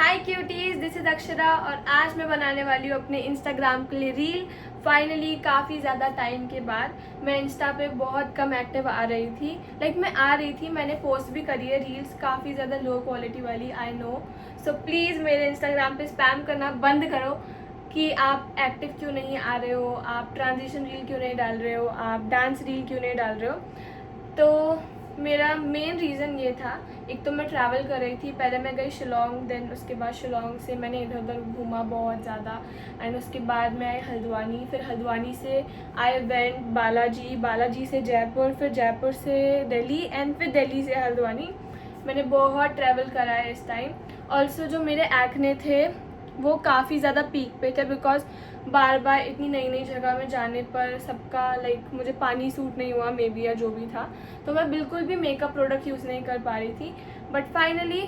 Hi cuties, this is Akshara और आज मैं बनाने वाली हूँ अपने इंस्टाग्राम के लिए रील। फाइनली काफ़ी ज़्यादा टाइम के बाद मैं इंस्टा पे बहुत कम एक्टिव आ रही थी। मैं आ रही थी, मैंने पोस्ट भी करी है रील्स काफ़ी ज़्यादा लो क्वालिटी वाली, आई नो। सो प्लीज़ मेरे इंस्टाग्राम पे स्पैम करना बंद करो कि आप एक्टिव क्यों नहीं आ रहे हो, आप ट्रांजिशन रील क्यों नहीं डाल रहे हो, आप डांस रील क्यों नहीं डाल रहे हो। तो मेरा मेन रीज़न ये था, एक तो मैं ट्रैवल कर रही थी, पहले मैं गई शिलोंग, देन उसके बाद शिलोंग से मैंने इधर उधर घूमा बहुत ज़्यादा, एंड उसके बाद मैं आई हल्द्वानी, फिर हल्द्वानी से आई वेंट बालाजी, बालाजी से जयपुर, फिर जयपुर से दिल्ली, एंड फिर दिल्ली से हल्द्वानी। मैंने बहुत ट्रैवल करा है इस टाइम। ऑल्सो जो मेरे एक्ने थे वो काफ़ी ज़्यादा पीक पे थे, बिकॉज बार बार इतनी नई नई जगह में जाने पर सबका मुझे पानी सूट नहीं हुआ मे बी, या जो भी था, तो मैं बिल्कुल भी मेकअप प्रोडक्ट यूज़ नहीं कर पा रही थी। बट फाइनली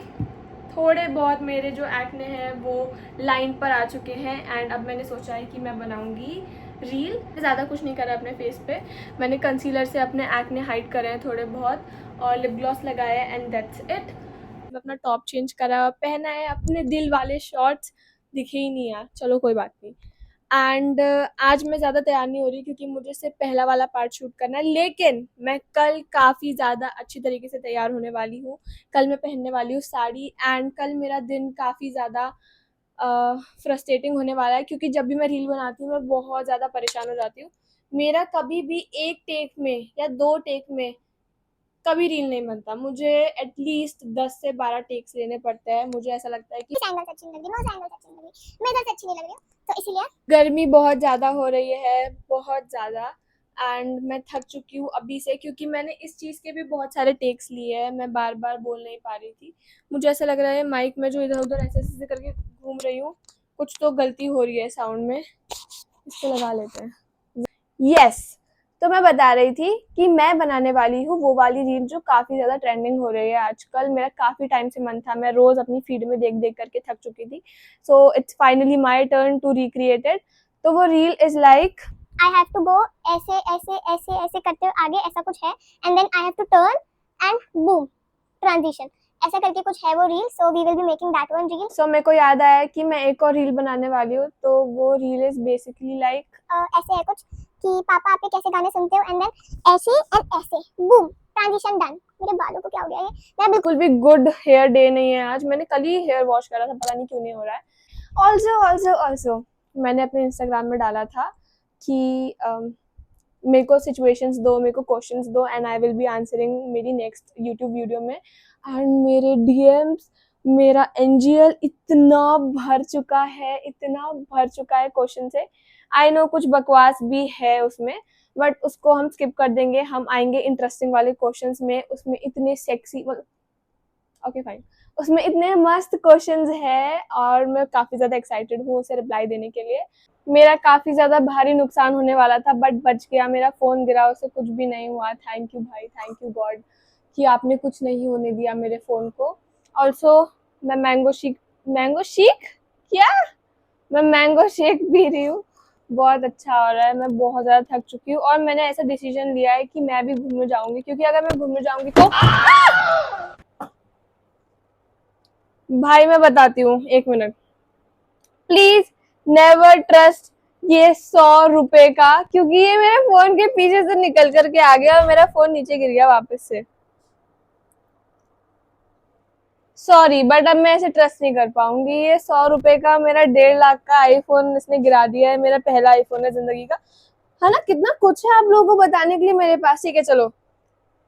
थोड़े बहुत मेरे जो एक्ने हैं वो लाइन पर आ चुके हैं, एंड अब मैंने सोचा है कि मैं बनाऊंगी रील। ज़्यादा कुछ नहीं करा अपने फेस पे, मैंने कंसीलर से अपने एक्ने हाइड करे हैं थोड़े बहुत, और लिप ग्लॉस लगाया है, एंड दैट्स इट। अपना टॉप चेंज करा, पहना है अपने दिल वाले शॉर्ट्स, दिखे ही नहीं यार, चलो कोई बात नहीं। एंड आज मैं ज़्यादा तैयार नहीं हो रही क्योंकि मुझे सिर्फ पहला वाला पार्ट शूट करना है, लेकिन मैं कल काफ़ी ज़्यादा अच्छी तरीके से तैयार होने वाली हूँ। कल मैं पहनने वाली हूँ साड़ी, एंड कल मेरा दिन काफ़ी ज़्यादा फ्रस्ट्रेटिंग होने वाला है, क्योंकि जब भी मैं रील बनाती हूँ मैं बहुत ज़्यादा परेशान हो जाती हूँ। मेरा कभी भी एक टेक में या दो टेक में कभी रील नहीं बनता, मुझे एटलीस्ट 10 से 12 टेक्स लेने पड़ते हैं। मुझे ऐसा लगता है कि इस एंगल से अच्छी नहीं लग रही, मैं उस एंगल से अच्छी नहीं लग रही, मैं इधर से अच्छी नहीं लग रही हूँ, तो इसीलिए गर्मी बहुत ज़्यादा हो रही है, बहुत ज़्यादा, एंड मैं थक चुकी हूँ अभी से, क्योंकि मैंने इस चीज़ के भी बहुत सारे टेक्स लिए हैं, मैं बार बार बोल नहीं पा रही थी। मुझे ऐसा लग रहा है माइक में जो इधर उधर ऐसे ऐसे करके घूम रही हूँ, कुछ तो गलती हो रही है साउंड में, इसको लगा लेते हैं। यस, तो मैं बता रही थी कि मैं बनाने वाली हूँ वो वाली रील जो काफ़ी ज़्यादा ट्रेंडिंग हो रही है आजकल। मेरा काफ़ी टाइम से मन था, मैं रोज़ अपनी फीड में देख देख करके थक चुकी थी। So it's finally my turn to recreate it. तो वो reel is like, I have to go ऐसे ऐसे ऐसे ऐसे करते हुए आगे, ऐसा कुछ है, and then I have to turn and boom transition, ऐसा करके कुछ है वो reel. So we will be making that one reel. So मेरे को याद आया कि मैं एक और रील बनाने वाली हूँ, तो वो रील इज़ बेसिकली लाइक ऐसे है कुछ कि पापा आप कैसे गाने सुनते हो, एंड देन ऐसे एंड ऐसे बूम ट्रांजिशन डन। मेरे बालों को क्या हो गया है, मैं बिल्कुल भी गुड हेयर डे नहीं है आज, मैंने कल ही हेयर वॉश करा था, पता नहीं क्यों नहीं हो रहा है। ऑल्सो ऑल्सो ऑल्सो मैंने अपने इंस्टाग्राम में डाला था कि मेरे को सिचुएशंस दो, मेरे को क्वेश्चंस दो, and I will be answering मेरी नेक्स्ट यूट्यूब वीडियो में। एंड मेरे डीएम्स, मेरा एनजीएल इतना भर चुका है, इतना भर चुका है क्वेश्चन से। आई नो कुछ बकवास भी है उसमें, बट उसको हम स्किप कर देंगे, हम आएंगे इंटरेस्टिंग वाले क्वेश्चंस में। उसमें इतने सेक्सी, ओके फाइन, उसमें इतने मस्त क्वेश्चंस है, और मैं काफ़ी ज़्यादा एक्साइटेड हूँ उसे रिप्लाई देने के लिए। मेरा काफ़ी ज़्यादा भारी नुकसान होने वाला था, बट बच गया, मेरा फ़ोन गिरा, उससे कुछ भी नहीं हुआ। थैंक यू भाई, थैंक यू गॉड कि आपने कुछ नहीं होने दिया मेरे फ़ोन को। ऑल्सो मैं मैंगो शेक क्या, मैं मैंगो शेक पी रही हूँ, बहुत अच्छा हो रहा है। मैं बहुत ज़्यादा थक चुकी हूँ, और मैंने ऐसा डिसीजन लिया है कि मैं भी घूमने जाऊँगी, क्योंकि अगर मैं घूमने जाऊँगी तो भाई मैं बताती हूँ, एक मिनट प्लीज, नेवर ट्रस्ट ये 100 रुपए का, क्योंकि ये मेरे फोन के पीछे से निकल करके आ गया और मेरा फोन नीचे गिर गया वापस से। सॉरी, बट अब मैं ऐसे ट्रस्ट नहीं कर पाऊंगी। ये 100 रुपए का मेरा 1.5 लाख का आईफोन इसने गिरा दिया है, मेरा पहला आईफोन है जिंदगी का, है ना। कितना कुछ है आप लोगों को बताने के लिए मेरे पास। ठीक है चलो,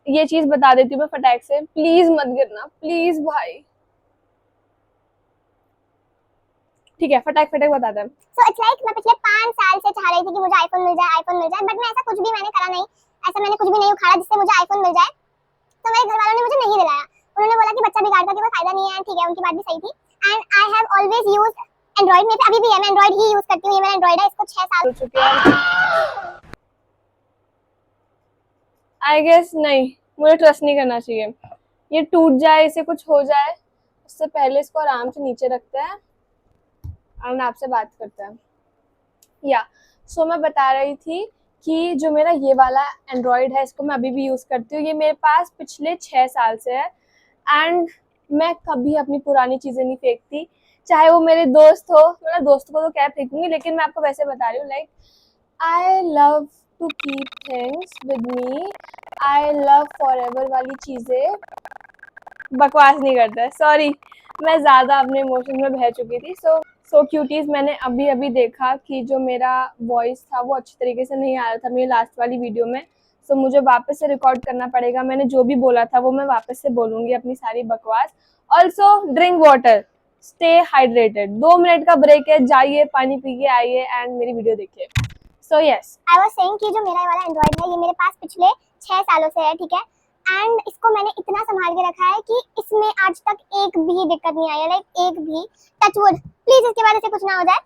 ये चीज बता देती हूँ मैं फटाक से, प्लीज मत गिरना, प्लीज भाई। ठीक है, फटाक फटाक बता दे। सो इट्स लाइक मैं पिछले 5 साल से चाह रही थी कि मुझे आईफोन मिल जाए, आईफोन मिल जाए, बट मैं ऐसा कुछ भी मैंने करा नहीं, ऐसा मैंने कुछ भी नहीं उखाड़ा जिससे मुझे आईफोन मिल जाए। तो मेरे घर वालों ने मुझे नहीं दिलाया, उन्होंने बोला कि बच्चा बिगाड़ का कोई फायदा नहीं है। ठीक है, उनकी बात भी सही थी। And I have always used Android, मेरे पे अभी भी है, मैं एंड्रॉइड ही यूज करती हूँ, ये मेरा एंड्रॉइड है, इसको 6 साल हो चुके हैं, आई गेस नहीं, मुझे ट्रस्ट नहीं करना चाहिए। ये टूट जाए, इसे कुछ हो जाए, उससे पहले इसको आराम से नीचे रखते हैं और आपसे बात करते हैं। या सो मैं बता रही थी कि जो मेरा ये वाला एंड्रॉयड है, इसको मैं अभी भी यूज़ करती हूँ, ये मेरे पास पिछले 6 साल से है। एंड मैं कभी अपनी पुरानी चीजें नहीं फेंकती, चाहे वो मेरे दोस्त हो, मतलब दोस्तों को तो क्या फेंकूंगी, लेकिन मैं आपको वैसे बता रही हूँ, like I love to keep things with me, I love forever वाली चीजें। बकवास नहीं करता है, सॉरी, मैं ज़्यादा अपने इमोशन में बह चुकी थी। सो क्यूटीज, मैंने अभी अभी देखा कि जो मेरा वॉइस था वो अच्छी तरीके से नहीं आ रहा था मेरी लास्ट वाली वीडियो में, सो मुझे वापस से रिकॉर्ड करना पड़ेगा। मैंने जो भी बोला था वो मैं वापस से बोलूँगी, अपनी सारी बकवास। Also drink water, stay hydrated. 2 minute का ब्रेक है, जाइए पानी पी के आइए एंड मेरी वीडियो देखिए। सो यस, आई वाज सेइंग कि जो मेरा वाला एंड्रॉइड है ये मेरे पास पिछले 6 सालों से है, ठीक है, एंड इसको मैंने इतना संभाल के रखा है कि इसमें आज तक एक भी दिक्कत नहीं आई है, लाइक एक भी। टच वुड, प्लीज इसके बाद ऐसे कुछ ना हो जाए।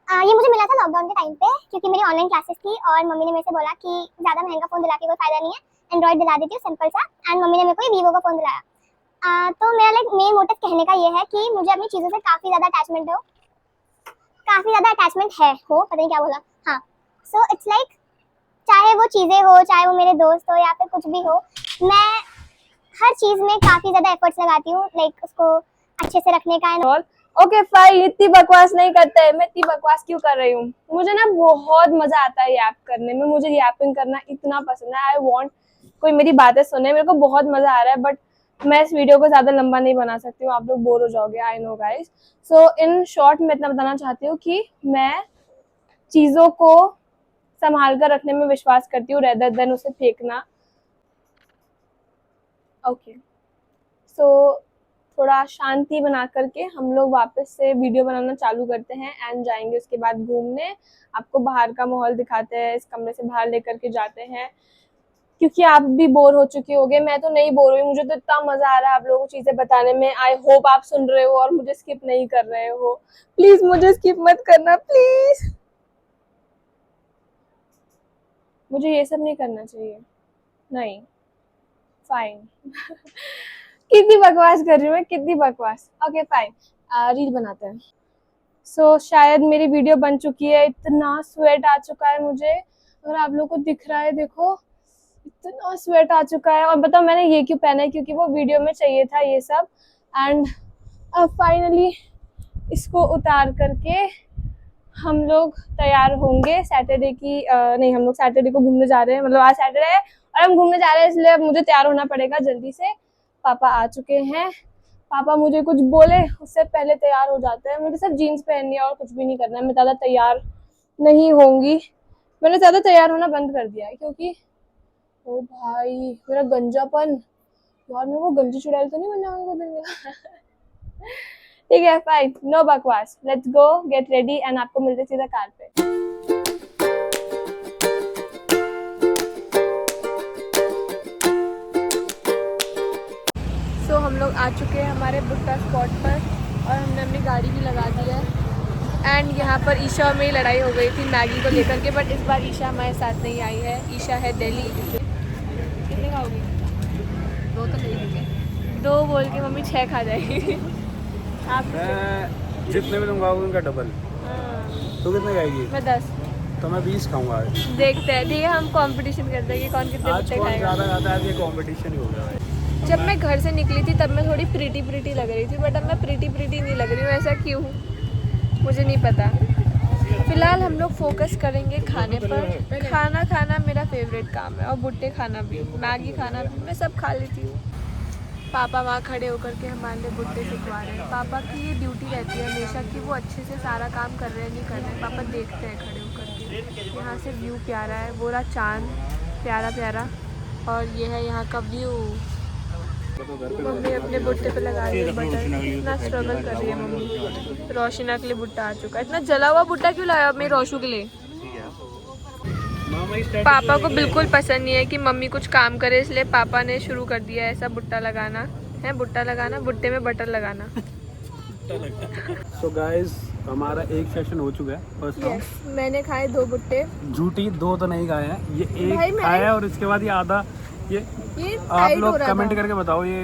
ये मुझे मिला था लॉकडाउन के टाइम पे, क्योंकि मेरी ऑनलाइन क्लासेस थी और मम्मी ने मेरे से बोला कि ज़्यादा महंगा फ़ोन दिला के कोई फायदा नहीं है, एंड्रॉइड दिला देती हूँ सिंपल सा, एंड मम्मी ने मेरे को वीवो का फ़ोन दिलाया। तो मेरा लाइक मेन मोटिव कहने का ये है कि मुझे अपनी चीज़ों से काफ़ी ज़्यादा अटैचमेंट है, पता नहीं क्या बोला, हाँ। सो इट्स लाइक, चाहे वो चीज़ें हो, चाहे वो मेरे दोस्त हो या फिर कुछ भी हो, मैं हर चीज़ में काफ़ी ज़्यादा एफर्ट्स लगाती हूँ, लाइक उसको अच्छे से रखने का। ओके फाइन, इतनी बकवास नहीं करते हैं। मैं इतनी बकवास क्यों कर रही हूँ? मुझे ना बहुत मजा आता है यैप करने में, मुझे यैपिंग करना इतना पसंद है। आई वांट कोई मेरी बातें सुने, मेरे को बहुत मजा आ रहा है, बट मैं इस वीडियो को ज्यादा लंबा नहीं बना सकती हूँ, आप लोग बोर हो जाओगे, I know guys. So in short मैं इतना बताना चाहती हूँ कि मैं चीजों को संभाल कर रखने में विश्वास करती हूँ रेदर देन उसे फेंकना। ओके, सो थोड़ा शांति बना करके हम लोग वापस से वीडियो बनाना चालू करते हैं एंड जाएंगे उसके बाद घूमने। आपको बाहर का माहौल दिखाते हैं, इस कमरे से बाहर लेकर के जाते हैं, क्योंकि आप भी बोर हो चुके होगे। मैं तो नहीं बोर हुई, मुझे तो इतना मजा आ रहा है आप लोगों को चीजें बताने में। आई होप आप सुन रहे हो और मुझे स्किप नहीं कर रहे हो। प्लीज मुझे स्किप मत करना, प्लीज। मुझे ये सब नहीं करना चाहिए, नहीं, फाइन। कितनी बकवास कर रही हूँ मैं, कितनी बकवास। ओके फाइन, रील बनाते हैं। सो शायद मेरी वीडियो बन चुकी है। इतना स्वेट आ चुका है मुझे, अगर आप लोगों को दिख रहा है, देखो इतना स्वेट आ चुका है। और बताओ मैंने ये क्यों पहना है, क्योंकि वो वीडियो में चाहिए था ये सब। एंड अब फाइनली इसको उतार करके हम लोग तैयार होंगे सैटरडे की, नहीं, हम लोग सैटरडे को घूमने जा रहे हैं, मतलब आज सैटरडे है और हम घूमने जा रहे हैं, इसलिए मुझे तैयार होना पड़ेगा जल्दी से। पापा आ चुके हैं, पापा मुझे कुछ बोले उससे पहले तैयार हो जाते हैं। मुझे सिर्फ जीन्स पहननी है और कुछ भी नहीं करना है, मैं ज़्यादा तैयार नहीं होंगी। मैंने ज़्यादा तैयार होना बंद कर दिया है, क्योंकि ओ भाई मेरा गंजापन, यार मैं वो गंजी चुड़ैल तो नहीं बन जाऊंगा दिन का। ठीक है फाइन, नो बकवास, let's go get ready and आपको मिलते सीधा कार पे। सो हम लोग आ चुके हैं हमारे बुट्टा स्पॉट पर और हमने अपनी गाड़ी भी लगा दी है। एंड यहाँ पर ईशा और मेरी लड़ाई हो गई थी मैगी को लेकर के, बट इस बार ईशा हमारे साथ नहीं आई है। ईशा है दिल्ली। कितने खाओगी? 2 तो नहीं, 2 बोल के मम्मी 6 खा जाएगी। आप जितने भी तुम खाओगे उनका डबल। तो कितने खाएगी? मैं 10। तो मैं 20 खाऊंगा आज। देखते हैं, ठीक है, हम कंपटीशन करते हैं कि कौन कितने बुट्टे खाएगा। ज़्यादा खाता है, ये कंपटीशन ही हो गया। जब मैं घर से निकली थी तब मैं थोड़ी प्रीटी लग रही थी, बट अब मैं प्रीटी नहीं लग रही हूँ। ऐसा क्यों, मुझे नहीं पता। फिलहाल हम लोग फोकस करेंगे खाने पर। खाना खाना मेरा फेवरेट काम है और बुट्टे खाना भी, मैगी खाना भी, मैं सब खा लेती हूँ। पापा वहाँ खड़े होकर के हमारे लिए बुट्टे सिखवा रहे हैं। पापा की ये ड्यूटी रहती है हमेशा कि वो अच्छे से सारा काम कर रहे हैं नहीं कर रहे हैं, पापा देखते हैं खड़े होकर के। यहाँ से व्यू प्यारा है, बोरा चांद प्यारा प्यारा, और ये है यहाँ का व्यू। मम्मी अपने बुट्टे पे लगा रही है बटर, इतना स्ट्रगल कर रही है मम्मी। रोशिना के लिए बुट्टा आ चुका है। इतना जला हुआ बुट्टा क्यों लाया मेरे रोशू के लिए? पापा को बिल्कुल पसंद नहीं है कि मम्मी कुछ काम करे, इसलिए पापा ने शुरू कर दिया ऐसा बुट्टा लगाना है। बुट्टा लगाना, बुट्टे में बटर लगाना। So guys, हमारा एक सेशन हो चुका है फर्स्ट राउंड। मैंने खाए 2 बुट्टे। झूठी 2 तो नहीं खाए हैं, ये भाई एक खाया है और इसके बाद ये आधा। ये आप लोग कमेंट करके बताओ ये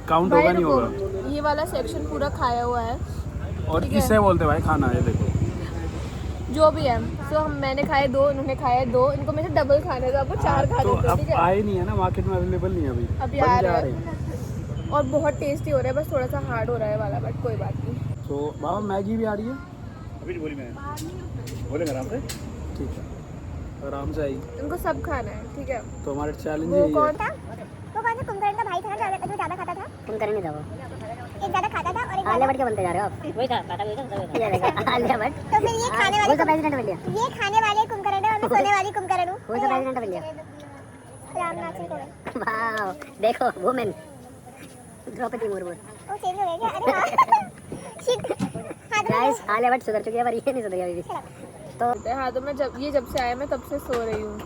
काउंट होगा नहीं होगा। ये वाला सेक्शन पूरा खाया हुआ है और किसे बोलते भाई खाना है, देखो जो भी है। तो मैंने खाए 2, इन्होंने खाए 2, इनको में से डबल खाने, तो आपको 4 खा तो देते, अब ठीक है? आए नहीं है ना, मार्केट में अवेलेबल नहीं है अभी अभी आ रहे हैं। और बहुत टेस्टी हो रहा है, बस थोड़ा सा हार्ड हो रहा है वाला, बट कोई बात नहीं। तो बाबा मैगी भी आ रही है अभी बोली मैंने, बोले आराम से। ठीक है, आराम से आएगी। उनको सब खाना है, ठीक है। तो हमारा चैलेंज वो यही है। कौन था? वो कौन सा कुंभकर्ण का भाई था ना, जो ज्यादा खाता था? कुंभकर्ण नहीं था वो, एक ज्यादा खाता था और एक आलिया भट्ट के बनते जा रहे हो आप। वही था, खाता वही था, ये देखो आलिया भट्ट। तो फिर ये खाने वाले कौन सा प्रेसिडेंट बन गया? ये खाने वाले कुंभकर्ण है और मैं सोने वाली कुंभकर्ण हूँ। कौन सा प्रेसिडेंट बन गया? रामनाथ कोविंद। वाह, देखो वुमेन द्रौपदी मुर्मू। वो चेंज हो गया क्या? अरे हाँ। शिट। हाँ तो गाइस आलिया भट्ट सुधर चुकी है पर ये नहीं सुधरी अभी भी। तो हाँ, तो मैं जब से आया मैं तब से सो रही हूँ,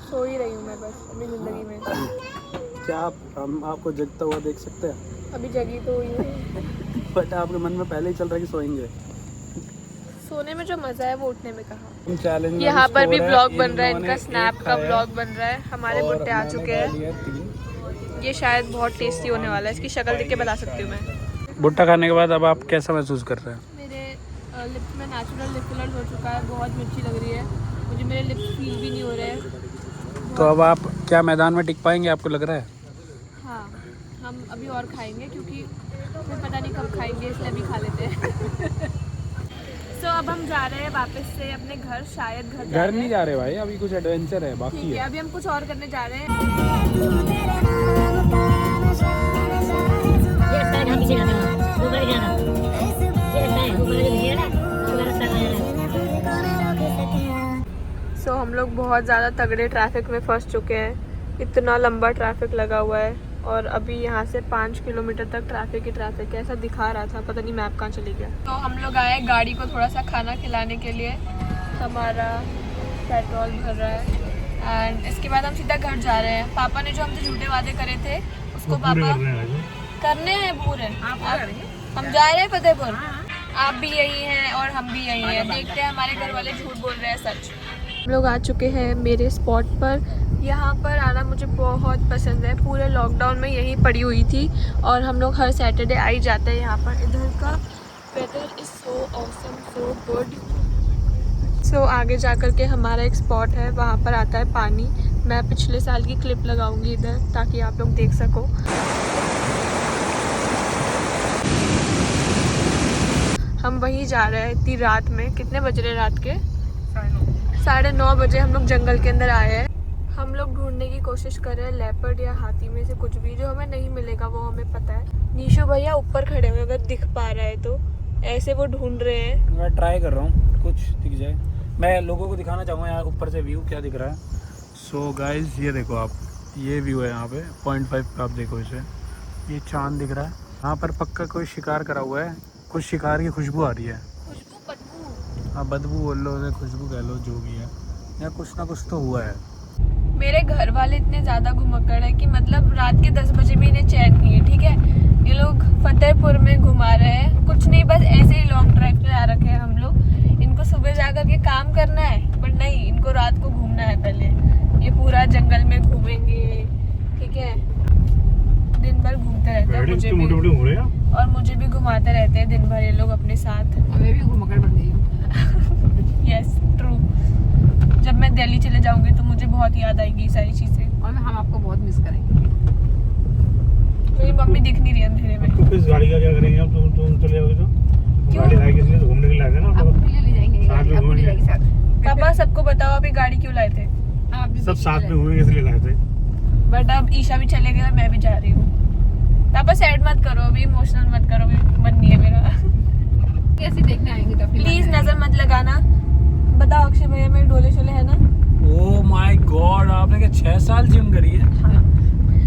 सो ही रही हूँ मैं बस अपनी ज़िंदगी में। क्या हम आपको जगता हुआ देख सकते हैं? अभी जगी तो हुई हूँ, बट आपके मन में पहले ही चल रहा है कि सोएंगे। सोने में जो मज़ा है वो उठने में कहाँ। हम चैलेंज यहाँ पर भी ब्लॉग बन रहा है, इनका स्नैप का ब्लॉग बन रहा है। हमारे भुट्टे आ चुके हैं, ये शायद बहुत टेस्टी होने वाला है, इसकी शक्ल देख के बता सकती हूँ मैं। भुट्टा खाने के बाद अब आप कैसा महसूस कर रहे हैं? मेरे लिप्स में नेचुरल लिप फिलर हो चुका है, बहुत मिर्ची लग रही है मुझे, मेरे लिप्स फील भी नहीं हो रहे हैं। तो अब आप क्या मैदान में टिक पाएंगे, आपको लग रहा है? हाँ, हम अभी और खाएंगे क्योंकि फिर पता नहीं कब खाएंगे, इसलिए अभी खा लेते हैं। तो अब हम जा रहे हैं वापस से अपने घर, शायद घर नहीं जा रहे भाई, अभी कुछ एडवेंचर है बाकी ठीक है। है। अभी हम कुछ और करने जा रहे हैं। ये रास्ता जहाँ पीछे जाते हो ऊपर जाना, ये रास्ता है ऊपर जो दिखेगा ना वो रास्ता है। सो हम लोग बहुत ज़्यादा तगड़े ट्रैफिक में फंस चुके हैं, इतना लंबा ट्रैफिक लगा हुआ है और अभी यहाँ से 5 किलोमीटर तक ट्रैफिक ही ट्रैफिक है, ऐसा दिखा रहा था, पता नहीं मैप कहाँ चली गया। तो हम लोग आए गाड़ी को थोड़ा सा खाना खिलाने के लिए, हमारा पेट्रोल भर रहा है एंड इसके बाद हम सीधा घर जा रहे हैं। पापा ने जो हमसे झूठे वादे करे थे उसको पापा करने हैं पूरे। हम जा रहे हैं फतेहपुर, आप भी यही हैं और हम भी यही हैं, देखते हैं हमारे घर वाले झूठ बोल रहे हैं सच। हम लोग आ चुके हैं मेरे स्पॉट पर। यहाँ पर आना मुझे बहुत पसंद है, पूरे लॉकडाउन में यहीं पड़ी हुई थी और हम लोग हर सैटरडे आ ही जाते हैं यहाँ पर। इधर का weather is so awesome, so good. So आगे जा कर के हमारा एक स्पॉट है, वहाँ पर आता है पानी। मैं पिछले साल की क्लिप लगाऊंगी इधर ताकि आप लोग देख सको। हम वहीं जा रहे हैं इतनी रात में, कितने बज रहे रात के? 9:30 बजे हम लोग जंगल के अंदर आए हैं। हम लोग ढूंढने की कोशिश कर रहे हैं लेपर्ड या हाथी में से कुछ भी, जो हमें नहीं मिलेगा वो हमें पता है। नीशू भैया ऊपर खड़े हुए, अगर दिख पा रहा है तो ऐसे वो ढूंढ रहे हैं। मैं ट्राई कर रहा हूँ कुछ दिख जाए, मैं लोगों को दिखाना चाहूँगा यहाँ ऊपर से व्यू क्या दिख रहा है। सो गाइज ये देखो आप, ये व्यू है यहाँ पे 0.5 का, आप देखो इसे, ये चांद दिख रहा है। यहाँ पर पक्का कोई शिकार करा हुआ है, कुछ शिकार की खुशबू आ रही है। हाँ बदबू बोल लो, खुशबू कह लो, जो भी है, यहाँ कुछ ना कुछ तो हुआ है। मेरे घर वाले इतने ज़्यादा घुमक्कड़ है कि मतलब रात के 10 बजे भी इन्हें चैन नहीं है, ठीक है। ये लोग फतेहपुर में घुमा रहे हैं, कुछ नहीं, बस ऐसे ही लॉन्ग ड्राइव पे आ रखे हैं हम लोग। इनको सुबह जाकर के काम करना है, बट नहीं, इनको रात को घूमना है पहले। ये पूरा जंगल में घूमेंगे, ठीक है, दिन भर घूमते रहते हैं, मुझे भी और मुझे भी घुमाते रहते हैं दिन भर ये लोग अपने साथ। मैं भी घुमक्कड़ बन गई हूँ। Yes true. जब मैं दिल्ली चले जाऊंगी तो मुझे बहुत याद आएगी ये सारी चीजें और हम आपको बहुत मिस करेंगे। मेरी मम्मी दिख नहीं रही अंधेरे में। तो इस गाड़ी का क्या करेंगे अब? तुम चले जाओगे तो क्यों? गाड़ी लाए किस लिए? तो घूमने के लिए आए थे ना आप आपको ले जाएंगे, साथ में आपको ले जाएंगे साथ। पापा सबको बताओ अभी गाड़ी क्यों लाए थे, आप भी सब साथ में घूमेंगे इसलिए लाए थे। बट अब ईशा भी चले गए और मैं भी जा रही हूँ। पापा सैड मत करो, अभी इमोशनल मत करो, अभी मन नहीं है मेरा। कैसे देखने आएंगे तो प्लीज नजर मत लगाना। बताओ अक्षय भैया मेरे डोले शोले है ना? ओह माय गॉड, आपने क्या 6 साल जिम करी है?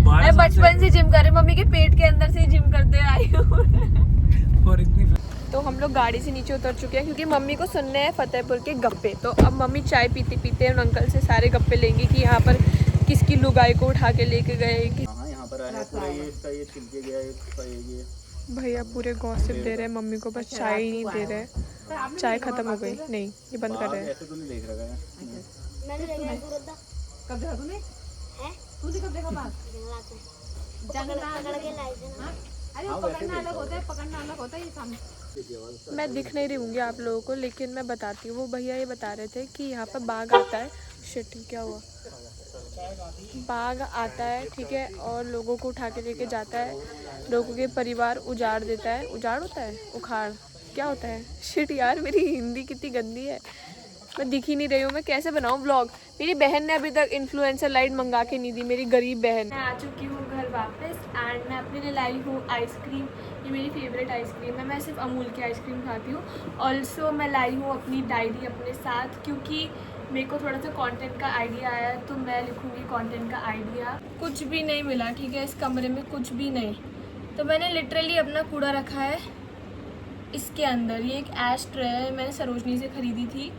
मैं बचपन से जिम कर रही हूँ, मम्मी के पेट के अंदर से ही जिम करते आई हूँ। और इतनी तो हम लोग गाड़ी से नीचे उतर चुके हैं क्योंकि मम्मी को सुनने हैं फतेहपुर के गप्पे। तो अब मम्मी चाय पीते पीते उन अंकल से सारे गप्पे लेंगी कि यहाँ पर किसकी लुगाई को उठा के लेके गए। यहाँ पर आया पूरा, ये इसका ये छिलके गया, इसका ये भैया पूरे गॉसिप दे रहे हैं, मम्मी को बस चाय ही नहीं दे रहे। चाय खत्म हो गई, नहीं ये बंद कर रहे हैं। ऐसे तो नहीं देख रहा है। कब देखा तूने? तूने कब देखा बात? अरे पकड़ना अलग होता है, पकड़ना अलग होता है, ये सामने। मैं दिख नहीं रही हूँगी आप लोगों को, लेकिन मैं बताती हूँ। वो भैया ये बता रहे थे कि यहाँ पर बाघ आता है। शिट, क्या हुआ? बाघ आता है, ठीक है, और लोगों को उठा के लेके जाता है, लोगों के परिवार उजाड़ देता है। उजाड़ होता है, उखाड़, क्या होता है? शिट यार, मेरी हिंदी कितनी गंदी है, मैं दिख ही नहीं रही हूँ। मैं कैसे बनाऊँ व्लॉग? मेरी बहन ने अभी तक इन्फ्लुएंसर लाइट मंगा के नहीं दी, मेरी गरीब बहन। मैं आ चुकी हूँ घर वापस एंड मैं अपने लिए लाई हूँ आइसक्रीम। ये मेरी फेवरेट आइसक्रीम है, मैं सिर्फ अमूल की आइसक्रीम खाती हूँ। ऑल्सो मैं लाई हूँ अपनी डायरी अपने साथ, क्योंकि मेरे को थोड़ा सा कंटेंट का आइडिया आया, तो मैं लिखूँगी कंटेंट का आइडिया। कुछ भी नहीं मिला, ठीक है, इस कमरे में कुछ भी नहीं, तो मैंने लिटरली अपना कूड़ा रखा है इसके अंदर। ये एक ऐश ट्रे है, मैंने सरोजनी से ख़रीदी थी,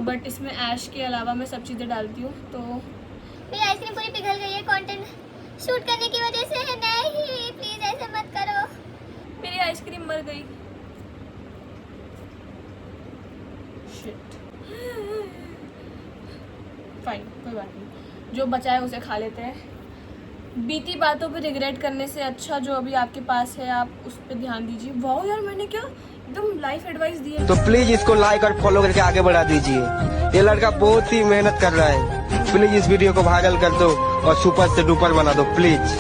बट इसमें ऐश के अलावा मैं सब चीज़ें डालती हूँ। तो मेरी आइसक्रीम पूरी पिघल गई है कंटेंट शूट करने की वजह से। है नहीं, प्लीज ऐसे मत करो। मेरी आइसक्रीम मर गई। शिट। फाइन, कोई बात नहीं, जो बचा है उसे खा लेते हैं। बीती बातों पे रिग्रेट करने से अच्छा जो अभी आपके पास है आप उस पर ध्यान दीजिए। वाह यार, मैंने क्या एकदम लाइफ एडवाइस दी है। तो प्लीज इसको लाइक और फॉलो करके आगे बढ़ा दीजिए। ये लड़का बहुत ही मेहनत कर रहा है, प्लीज इस वीडियो को वायरल कर दो और सुपर से डुपर बना दो प्लीज।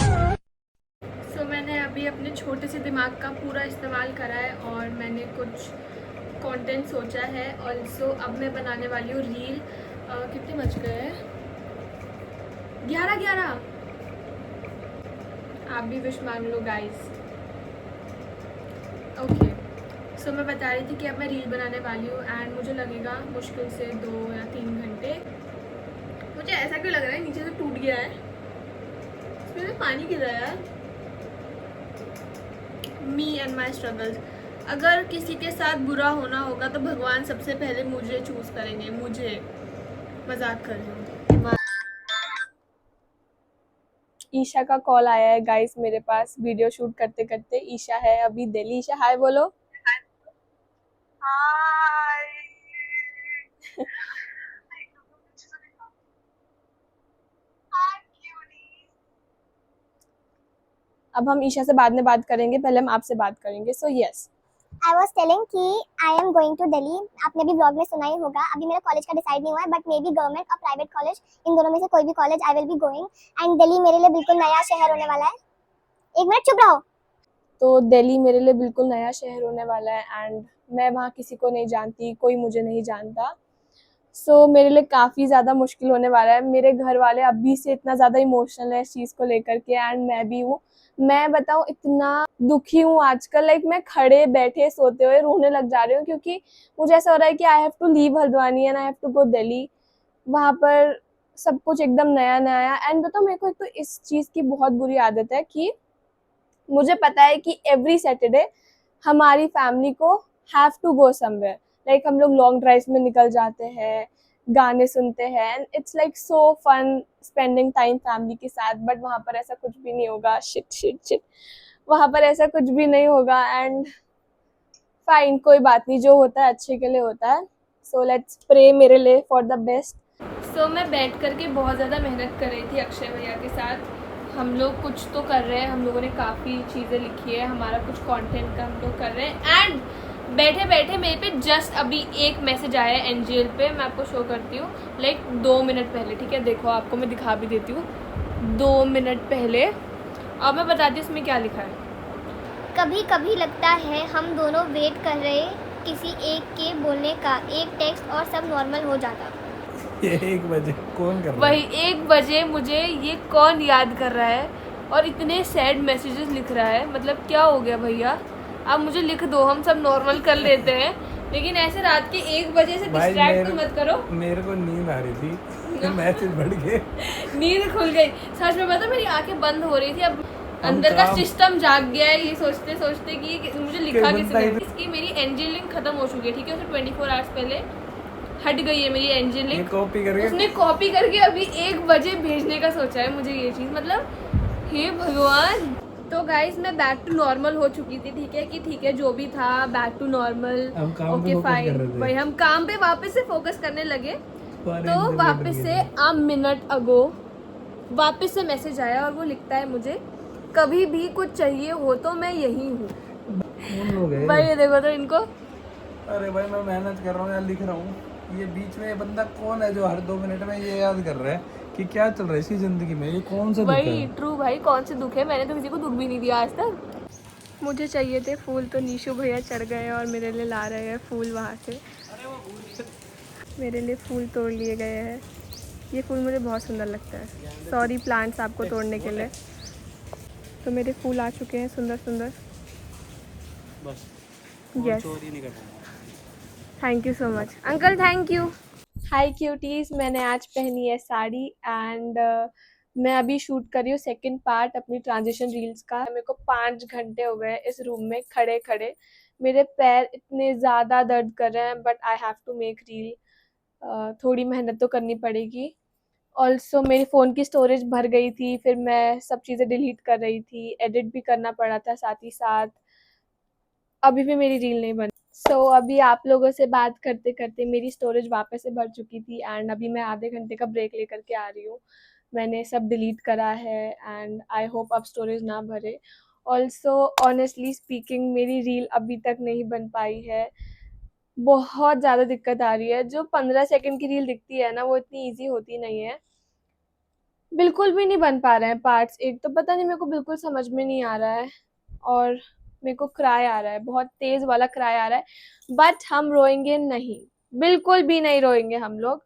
सो मैंने अभी अपने छोटे से दिमाग का पूरा इस्तेमाल करा है और मैंने कुछ कंटेंट सोचा है। ऑल्सो अब मैं बनाने वाली हूँ रील। कितने बज गए हैं? 11। आप भी विश मांग लो गाइस। ओके, सो मैं बता रही थी कि अब मैं रील बनाने वाली हूँ एंड मुझे लगेगा मुश्किल से 2 या 3 घंटे। मुझे ऐसा क्यों लग रहा है नीचे से टूट गया है, इसमें से पानी गिर रहा है। Me and my struggles. अगर किसी के साथ बुरा होना होगा तो भगवान सबसे पहले मुझे चूज करेंगे, मुझे। मजाक कर रही हूँ। ईशा का कॉल आया है गाइस मेरे पास वीडियो शूट करते करते। ईशा है अभी दिल्ली। ईशा हाय बोलो। हाय। अब हम ईशा से बाद में बात करेंगे, पहले हम आपसे बात करेंगे। So yes, I was telling कि I am going to Delhi. आपने भी ब्लॉग में सुना ही होगा। अभी मेरा कॉलेज का डिसाइड नहीं हुआ है, बट मे बी गवर्नमेंट और प्राइवेट कॉलेज, इन दोनों में से कोई भी college I will be going. And Delhi मेरे लिए बिल्कुल नया शहर होने वाला है। 1 मिनट चुप रहो। तो दिल्ली मेरे लिए बिल्कुल नया शहर होने वाला है एंड मैं वहाँ किसी को नहीं जानती, कोई मुझे नहीं जानता। सो मेरे लिए काफ़ी ज़्यादा मुश्किल होने वाला है। मेरे घर वाले अभी से इतना ज़्यादा इमोशनल है इस चीज़ को लेकर के एंड मैं भी हूँ। मैं बताऊँ इतना दुखी हूँ आजकल, लाइक मैं खड़े बैठे सोते हुए रोने लग जा रही हूँ, क्योंकि मुझे ऐसा हो रहा है कि I have to leave Haldwani and I have to go Delhi. वहाँ पर सब कुछ एकदम नया नया एंड बताओ मेरे को एक तो इस चीज़ की बहुत बुरी आदत है कि मुझे पता है कि एवरी सैटरडे हमारी फैमिली को have to go somewhere. Like हम लोग लॉन्ग ड्राइव में निकल जाते हैं, गाने सुनते हैं and it's like so fun spending time family के साथ। बट वहाँ पर ऐसा कुछ भी नहीं होगा। शिट, वहाँ पर ऐसा कुछ भी नहीं होगा एंड फाइन, कोई बात नहीं, जो होता है अच्छे के लिए होता है। सो लेट्स प्रे मेरे लिए फॉर द बेस्ट। सो मैं बैठ करके बहुत ज़्यादा मेहनत कर रही थी अक्षय भैया के साथ। हम लोग कुछ तो कर रहे हैं, हम लोगों ने काफ़ी चीज़ें लिखी है, हमारा कुछ कंटेंट का हम लोग कर रहे हैं। एंड बैठे बैठे मेरे पे जस्ट अभी एक मैसेज आया है एनजीएल पे, मैं आपको शो करती हूँ, लाइक 2 मिनट पहले, ठीक है, देखो आपको मैं दिखा भी देती हूँ। 2 मिनट पहले, अब मैं बताती हूँ इसमें क्या लिखा है। कभी कभी लगता है हम दोनों वेट कर रहे किसी एक के बोलने का, एक टेक्स्ट और सब नॉर्मल हो जाता। ये 1 बजे कौन कर रहा है? वही 1 बजे मुझे ये कौन याद कर रहा है और इतने सैड मैसेजेस लिख रहा है। मतलब क्या हो गया भैया, आप मुझे लिख दो, हम सब नॉर्मल कर लेते हैं, लेकिन ऐसे रात के 1 बजे से डिस्ट्रैक्ट तो मत करो। मेरे को नींद आ रही थी, मैसेज बढ़ गए, नींद खुल गई। सच में पता मेरी आंखें बंद हो रही थी। अब अंदर का सिस्टम जाग गया है ये सोचते सोचते कि मुझे लिखा किसने। इसकी मेरी एनजीएल लिंक खत्म हो चुकी है, ठीक है, उसने 24 आवर्स पहले हट गई है मेरी एनजीएल लिंक। कॉपी करके उसने कॉपी करके अभी 1 बजे भेजने का सोचा है मुझे ये चीज़। मतलब हे भगवान। तो गाइज मैं बैक टू नॉर्मल हो चुकी थी, ठीक है, कि ठीक है जो भी था back to normal, okay fine. भाई हम काम पे वापस से फोकस करने लगे। तो वापस से अ मिनट अगो वापस से मैसेज आया और वो लिखता है मुझे, कभी भी कुछ चाहिए हो तो मैं यही हूँ। भाई ये देखो तो इनको। अरे भाई मैं मेहनत कर रहा हूँ यार, लिख रहा हूँ। ये बीच में ये बंदा कौन है जो हर 2 मिनट में ये याद कर रहा है कि क्या चल रहा है इसकी ज़िंदगी में, ये कौन सा दुख वही है। ट्रू भाई, कौन से दुख है, मैंने तो किसी को दुख भी नहीं दिया आज तक। मुझे चाहिए थे फूल तो नीशू भैया चढ़ गए और मेरे लिए ला रहे हैं फूल वहाँ से। मेरे लिए फूल तोड़ लिए गए हैं। ये फूल मुझे बहुत सुंदर लगता है। सॉरी प्लांट्स आपको तोड़ने के लिए। तो मेरे फूल आ चुके हैं सुंदर सुंदर। बस यस, चोरी नहीं करना। Thank you so much uncle, thank you. Hi cuties, मैंने आज पहनी है साड़ी एंड मैं अभी शूट कर रही हूँ सेकंड पार्ट अपनी ट्रांजिशन रील्स का। मेरे को 5 घंटे हो गए इस रूम में खड़े खड़े। मेरे पैर इतने ज़्यादा दर्द कर रहे हैं, but I have to make reel. थोड़ी मेहनत तो करनी पड़ेगी। ऑल्सो मेरी फ़ोन की स्टोरेज भर गई थी, फिर मैं सब चीज़ें डिलीट कर रही थी, एडिट भी करना पड़ा था साथ ही साथ। अभी भी मेरी रील नहीं बनी। सो अभी आप लोगों से बात करते करते मेरी स्टोरेज वापस से भर चुकी थी एंड अभी मैं आधे घंटे का ब्रेक लेकर के आ रही हूँ। मैंने सब डिलीट करा है एंड आई होप अब स्टोरेज ना भरे। ऑल्सो ऑनेस्टली स्पीकिंग मेरी रील अभी तक नहीं बन पाई है। बहुत ज़्यादा दिक्कत आ रही है। जो 15 सेकंड की रील दिखती है ना, वो इतनी ईजी होती नहीं है। बिल्कुल भी नहीं बन पा रहे हैं पार्ट्स। एक तो पता नहीं, मेरे को बिल्कुल समझ में नहीं आ रहा है और मेरे को क्राई आ रहा है, बहुत तेज वाला क्राई आ रहा है। बट हम रोएंगे नहीं, बिल्कुल भी नहीं रोएंगे हम लोग।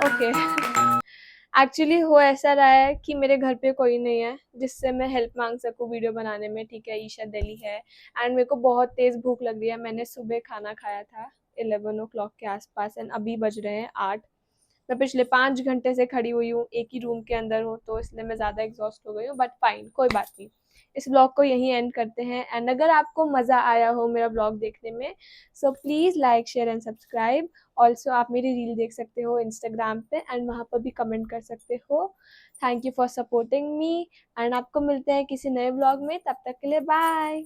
ओके एक्चुअली हो ऐसा रहा है कि मेरे घर पे कोई नहीं है जिससे मैं हेल्प मांग सकूं वीडियो बनाने में। ठीक है, ईशा दिल्ली है एंड मेरे को बहुत तेज भूख लग रही है। मैंने सुबह खाना खाया था 11 o'clock के आसपास एंड अभी बज रहे हैं 8। मैं पिछले 5 घंटे से खड़ी हुई हूँ, एक ही रूम के अंदर हूँ, तो इसलिए मैं ज़्यादा एग्जॉस्ट हो गई हूँ। बट फाइन, कोई बात नहीं। इस ब्लॉग को यहीं एंड करते हैं एंड अगर आपको मज़ा आया हो मेरा ब्लॉग देखने में, so please like share and subscribe. Also आप मेरी रील देख सकते हो इंस्टाग्राम पे एंड वहाँ पर भी कमेंट कर सकते हो। Thank you for supporting me and आपको मिलते हैं किसी नए ब्लॉग में। तब तक के लिए बाय।